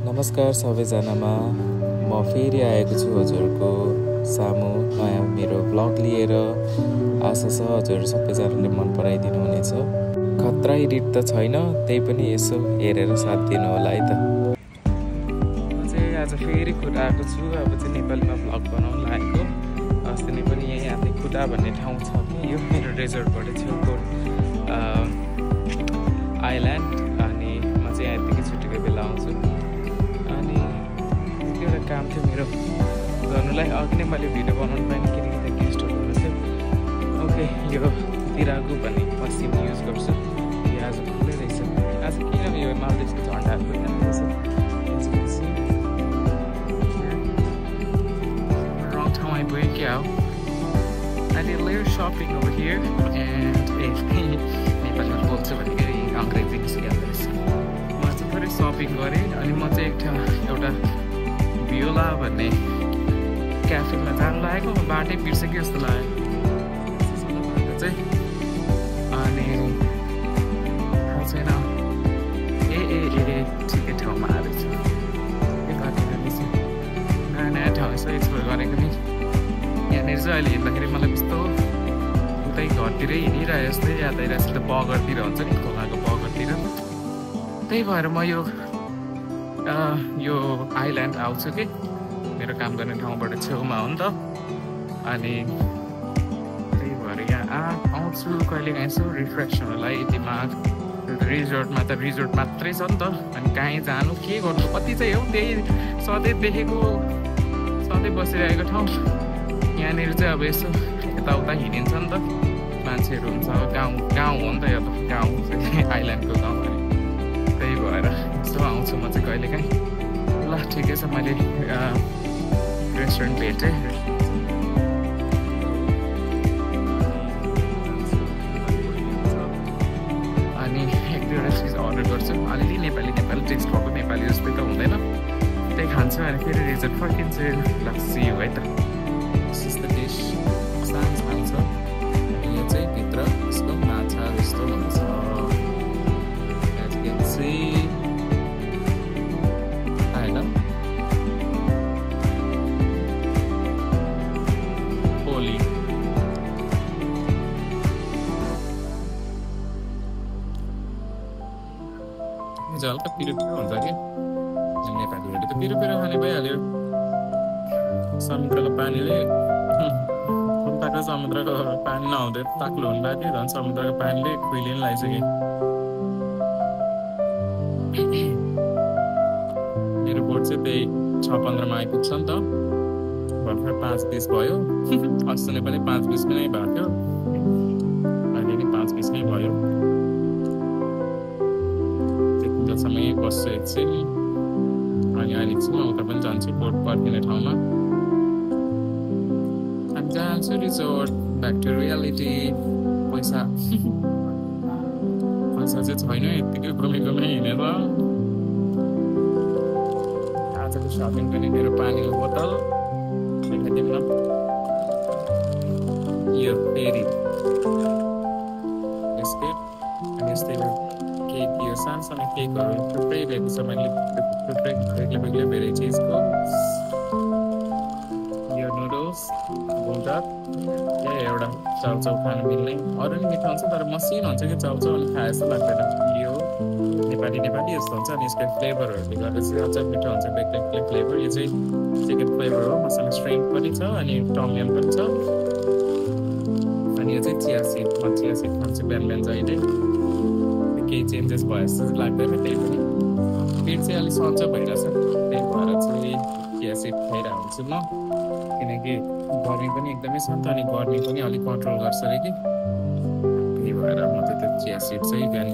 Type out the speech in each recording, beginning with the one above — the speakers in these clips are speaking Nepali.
नमस्कार सबैजनामा म फेरि आएको छु हजुरको सामु नयाँ मेरो ब्लग लिएर। आशा छ हजुर सबैजनाले मन पराइदिनु हुनेछ। खतरा एडिट त छैन, त्यही पनि यसो हेरेर साथ दिनु होला है त। म चाहिँ आज फेरि खुदा आएको छु। अब चाहिँ नेपालीमा ब्लग बनाउन लागेको। अस्ति नै पनि यही हाते खुदा भन्ने ठाउँ छ कि यो मेरो रेजोर्टबाट छेउको आइल्यान्ड। अनि म चाहिँ यहाँदेखि छुट्टीको बेला आउँछु। अनि एउटा काम थियो मेरो गर्नुलाई। अघि नै मैले भिडियो बनाउनु पाएँ किनकि त्यहाँ गेस्टहरू हुनुहुन्थ्यो। ओके, यो तिरागु भन्ने मसिन युज गर्छु। यो आज खुल्लै रहेछ। आज किन यो मालदिभ्सको झन्डाहरू पनि रहेछ। रङ ठाउँ आइपुगेँ क्या हो। I did a little shopping over here and नेपालीमा बोल्छु भनेको अङ्ग्रेजी सिकाउँदो रहेछ। म चाहिँ थोरै सपिङ गरेँ अनि म चाहिँ एउटा भियोला भन्ने क्याफेमा जानु लागेको। बाटै बिर्सेँ जस्तो लाग्यो चाहिँ। अनि थाहा छैन ए ठिकै ठाउँमा आएछ। के बाटो जानेछु नयाँ नयाँ ठाउँ यसो एक्सप्लोर गरेको नि। यहाँनिर चाहिँ अहिले हिँड्दाखेरि मलाई यस्तो उतै घरतिरै हिँडिरहेको जस्तै याद आइरहेको छ। बगरतिर हुन्छ नि, खोलाको बगरतिर। त्यही भएर म यो आइल्यान्ड आउँछु कि मेरो काम गर्ने ठाउँबाट छेउमा हो नि त। अनि त्यही भएर यहाँ आउँछु कहिलेकाहीँ यसो रिफ्रेस हुनलाई। दिमाग रिजोर्टमा त रिजोर्ट मात्रै छ नि त। अनि कहीँ जानु के गर्नु कति चाहिँ हो, त्यही सधैँ देखेको सधैँ बसिरहेको ठाउँ। यहाँनिर चाहिँ अब यसो यताउता हिँडिन्छ नि त, मान्छेहरू हुन्छ। गाउँ हो नि त, यो त गाउँ चाहिँ आइल्यान्डको गाउँ। अनि त्यही भएर यसो आउँछु म चाहिँ कहिलेकाहीँ। ल ठिकै छ, मैले रेस्टुरेन्ट भेटेँ। अनि एक दुईवटा चिज अर्डर गर्छु। अलिअलि नेपाली टेस्ट भएको, नेपाली जस्तै त हुँदैन। त्यही खान्छु अनि फेरि रिजोर्ट फर्किन्छु। लस्सी हो है त। डिस सानो सानो छ। यो चाहिँ भित्र यसको माछा जस्तो हुन्छ। होइन पोली हल्का पिरो पिरो हुन्छ कि। नेपालीहरूले त पिरो पिरो खाने भइहाल्यो। समुद्रको पानीले समुद्रको पानी नहुँदै ताक्लो हुनु लाग्यो। झन् समुद्रको पानीले खुइलिन लगाइसक्यो। मेरो बोट चाहिँ त्यही 6:15मा आइपुग्छ नि त। भर्खर 5:20 भयो। अस्ति नै पनि 5:20 नै भएको थियो। अहिले नि 5:20 नै भयो। त्यतिन्जेलसम्म यहीँ बस्छु एकछिन। अनि अहिले चाहिँ म उता पनि जान्छु बोट पर्किने ठाउँमा। जान्छु रिजोर्ट, ब्याक टु रियालिटी। पैसा चाहिँ छैन, यत्तिकै घुमी हिँडेर। आजको सपिङ पनि मेरो पानीको बोतल देखाइदिउँ न। यो फेरि बिस्किट अनि यस्तै केक, यो सानो केकहरू थुप्रै ल्याएको छ मैले। थुप्रै बेग्लै भेराइटिजको। यो नुडल्स बुल्डक, एउटा चाउचाउ खानु मिल्ने। अरू नि मिठो हुन्छ तर मसिनो हुन्छ कि चाउचाउ, अनि खाए जस्तो लाग्दैन। यो नेपाली जस्तो हुन्छ। अनि यसको फ्लेभरहरूले गर्दा चाहिँ अझ मिठो हुन्छ। बेग्लै फ्लेभर। यो चाहिँ चिकन फ्लेभर हो। मसँग श्रिम्प पनि छ अनि टम पनि छ। अनि यो चाहिँ चिया सिड। म चिया सिड खान्छु बिहान जहिले। केही चेन्जेस भयो जस्तो चाहिँ लाग्दैन। त्यही पनि पेट चाहिँ अलिक सन्चो भइरहेछ। त्यही भएर चाहिँ चिया सिड खाइरहेको हुन्छु म। किनकि गर्मी पनि एकदमै छ नि त। अनि गर्मी पनि अलिक कन्ट्रोल गर्छ अरे कि। त्यही भएर म चाहिँ त्यो चिया सिड चाहिँ बिहान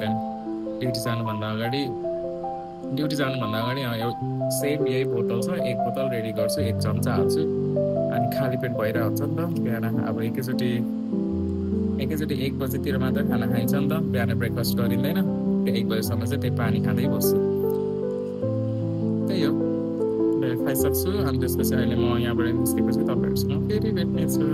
ड्युटी जानुभन्दा अगाडि सेम यही बोतल छ। एक बोतल रेडी गर्छु, 1 चम्चा हाल्छु। अनि खाली पेट भइरहेको हुन्छ नि त बिहान। अब एकैचोटि 1 बजीतिर मात्र खाना खाइन्छ नि त। बिहान ब्रेकफास्ट गरिँदैन। त्यो 1 बजीसम्म चाहिँ त्यही पानी खाँदै बस्छु। त्यही हो, खाइसक्छु। अनि त्यसपछि अहिले म यहाँबाट निस्केपछि तपाईँहरूसँग फेरि भेट्नेछु।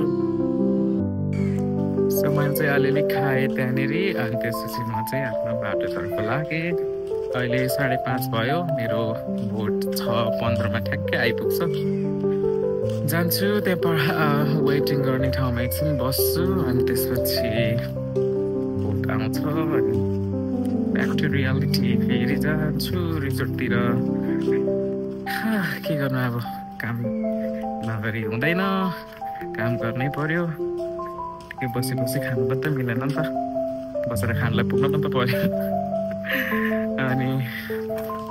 सो मैले चाहिँ अलिअलि खाएँ त्यहाँनिर। अनि त्यसपछि म चाहिँ आफ्नो बाटोतर्फ लागेँ। अहिले 5:30 भयो मेरो बोट 6:15 मा ठ्याक्कै आइपुग्छ जान्छु त्यहाँ वेटिङ गर्ने ठाउँमा एकछिन बस्छु अनि त्यसपछि बोट आउँछ अनि ब्याक टु रियालिटी फेरि जान्छु रिजोर्टतिर के गर्नु अब काम नगरी हुँदैन काम गर्नै पर्यो के बसी खानु मात्रै मिलेन नि त बसेर खानलाई पुग्न पनि त पर्यो अनि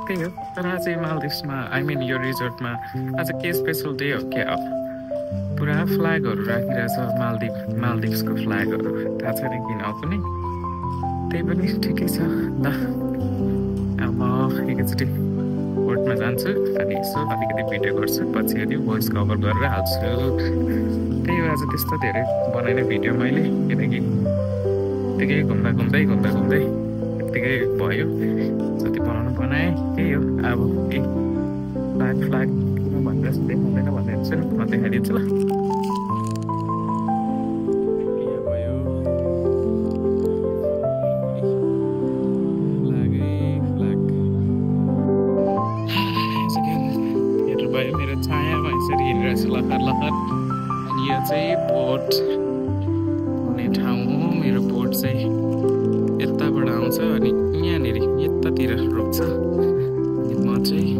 त्यही हो तर आज मालदिभ्समा आई मिन यो रिजोर्टमा आज के स्पेसल डे हो क्या पुरा फ्ल्यागहरू राखिरहेछ मालदिभ्सको फ्ल्यागहरू थाहा छैन किन पनि त्यही पनि ठिकै छ ल अब एकैचोटि बोटमा जान्छु अनि यसो अलिकति भिडियो गर्छु पछि अनि भोइस कभर गरेर हाल्छु त्यही हो आज त्यस्तो धेरै बनाएन भिडियो मैले किनकि यत्तिकै घुम्दा यत्तिकै भयो जति बनाउनु बनाएँ त्यही हो अब फ्ल्याग भनेर देखाउँदैन भनेर चाहिँ म देखाइदिन्छु ल मेरो छायामा यसरी हिँडिरहेको छु लखर अनि यो चाहिँ बोट हुने ठाउँ हो मेरो बोट चाहिँ यताबाट आउँछ अनि यहाँनिर यतातिर रोक्छ अनि म चाहिँ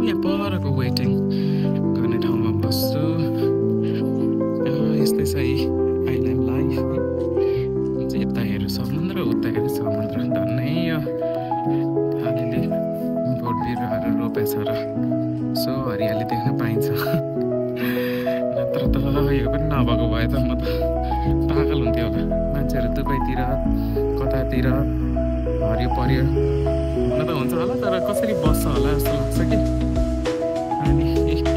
यहाँ परको वेटिङ गर्ने ठाउँमा बस्छु यस्तै छ आइल्यान्ड लाइफ चाहिँ यता हेर्नु समुद्र उता हेर्नु समुद्र धन्नै यो अलिअलि बोट बिरुवाहरू रोपेछ र सो हरियाली देख्न पाइन्छ नत्र त यो पनि नभएको भए त म त पागल हुन्थ्यो होला मान्छेहरू दुबईतिर कतातिर हरियो परियो हुन त हुन्छ होला तर कसरी बस्छ होला जस्तो लाग्छ कि अनि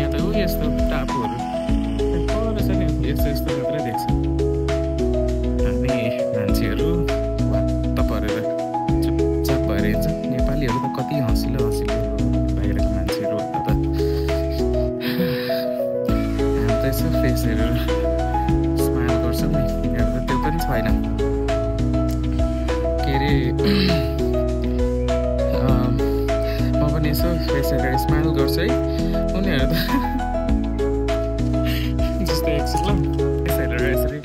यहाँ त यस्तो टापुहरू पर छ नि यस्तो मात्रै देख्छ अनि मान्छेहरू वात्त परेर चुपचाप भएर हिँड्छ नेपालीहरू त कति हँसिलो बाहिरको मान्छेहरू यसो फेसहरू स्माइल गर्छ नि यहाँ त त्यो पनि छैन के अरे म पनि यसो फेसहरू स्माइल गर्छु है उनीहरू त जस्तै एकछिन ल फेसहरू यसरी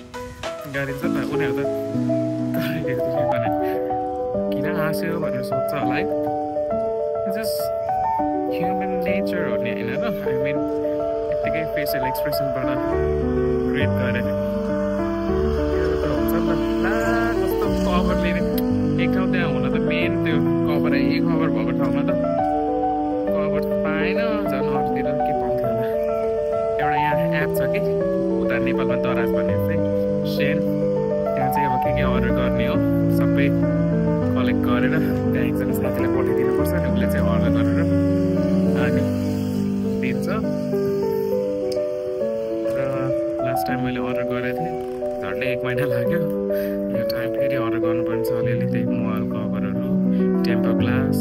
गरिन्छ नि उनीहरू त किन हाँस्यो भनेर सोध्छ होला है जस्ट ह्युमन नेचर हो नि होइन र आई मिन यत्तिकै फेसियल एक्सप्रेसनबाट क्रिएट गरेर त हुन्छ नि त कस्तो कभर लिने एक ठाउँ त्यहाँ हुन त मेन त्यो कभर भएको ठाउँमा त कभर पाएन झन् अरूतिर के पाउँथ्यो होला एउटा यहाँ एप छ कि उता नेपालमा दराज भन्ने चाहिँ सेन त्यहाँ चाहिँ अब के अर्डर गर्ने हो सबै कलेक्ट गरेर त्यहाँ एकजना साथीलाई पठाइदिनुपर्छ अनि उसले चाहिँ अर्डर गरेर अनि दिन्छ लास्ट टाइम मैले अर्डर गरेको थिएँ झन्डै 1 महिना लाग्यो यो टाइम फेरि अर्डर गर्नुपर्ने छ अलिअलि त्यही मोबाइल कभरहरू टेम्पर ग्लास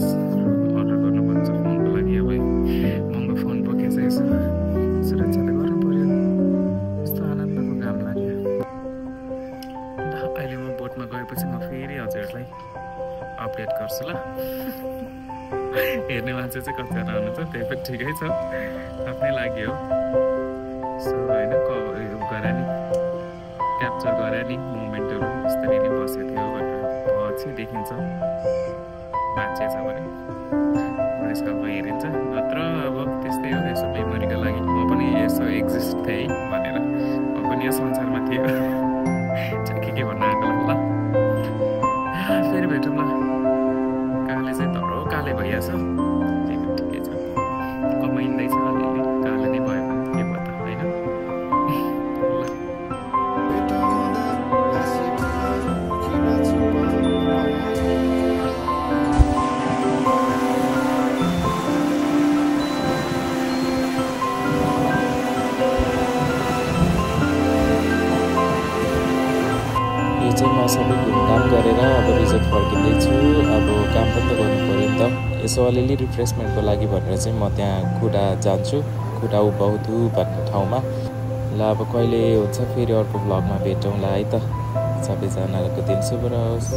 अर्डर गर्नुपर्ने छ फोनको लागि अब महँगो फोन बोकेछ यसो सुरक्षा त गर्नु पऱ्यो यस्तो आनन्दको काम लाग्यो अहिले म बोटमा गएपछि म फेरि हजुरलाई अपडेट गर्छु ल हेर्ने मान्छे चाहिँ कतिजना हुनुहुन्छ त्यही पनि ठिकै छ आफ्नै लागि हो सो होइन गरे नि क्याप्चर गरे नि मोमेन्टहरू यस्तरी नै बसेको थियो भनेर पछि देखिन्छ मान्छे छ भने भोइसकलमा हेरिन्छ नत्र अब त्यस्तै हो यसो मेमोरीको लागि म पनि यसो एक्जिस्ट थिएँ भनेर म पनि यो संसारमा थियो के भन्न आएको ल फेरि भेटौँ ल काले चाहिँ तरो काले भइहाल्छ त्यही पनि ठिकै छ कमाइँदैछ अलिअलि काले नै भयो भने के भयो त होइन चाहिँ म सबै घुमघाम गरेर अब रिजोर्ट फर्किँदैछु अब काम पनि त गर्नु पऱ्यो नि त यसो अलिअलि रिफ्रेसमेन्टको लागि भनेर चाहिँ म त्यहाँ कुडा जान्छु कुडा उबाउदु भन्ने ठाउँमा ल अब कहिले हुन्छ फेरि अर्को भ्लगमा भेटौँला है त सबैजनाको दिन शुभ रहोस्।